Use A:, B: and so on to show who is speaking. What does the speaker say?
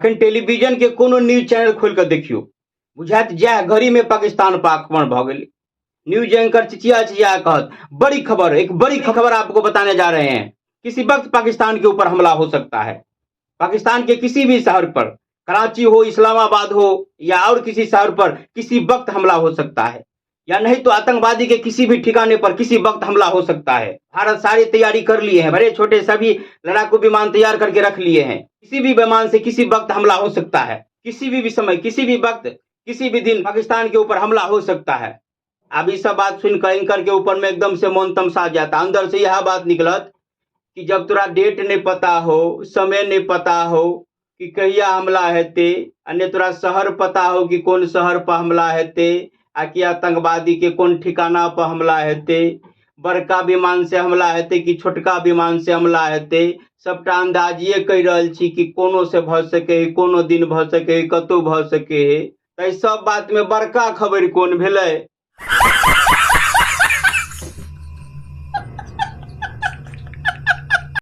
A: अखन टेलीविजन के कोनो न्यूज चैनल खोल कर देखियो, बुझात जय घड़ी में पाकिस्तान पर आक्रमण भ गेलै। न्यूज एंकर चिचिया चिचिया कहत बड़ी खबर, एक बड़ी खबर आपको बताने जा रहे हैं। किसी वक्त पाकिस्तान के ऊपर हमला हो सकता है। पाकिस्तान के किसी भी शहर पर, कराची हो, इस्लामाबाद हो या और किसी शहर पर किसी वक्त हमला हो सकता है, या नहीं तो आतंकवादी के किसी भी ठिकाने पर किसी वक्त हमला हो सकता है। भारत सारी तैयारी कर लिए हैं, बड़े छोटे सभी लड़ाकू विमान तैयार करके रख लिए हैं। किसी भी विमान से किसी वक्त हमला हो सकता है, किसी भी समय, किसी भी वक्त, किसी भी दिन पाकिस्तान के ऊपर हमला हो सकता है। अब ये सब बात सुनकर एंकर के ऊपर में एकदम से मौन तमसा जाता। अंदर से यह बात निकलत कि जब तोरा डेट नहीं पता हो, समय नहीं पता हो कि कहिया हमला हेते, अन्य तोरा शहर पता हो कि कौन शहर पर हमला हेते, आ कि आतंकवादी के कौन ठिकाना पर हमला हेते, बड़का विमान से हमला हेते कि छोटका विमान से हमला हेते, सबटा अंदाजिए कहि रहल छी कि कोनो से भ सके, कोनो दिन भ सके, कतौ भ सके। त सब बात में बड़का खबर कौन भेलै?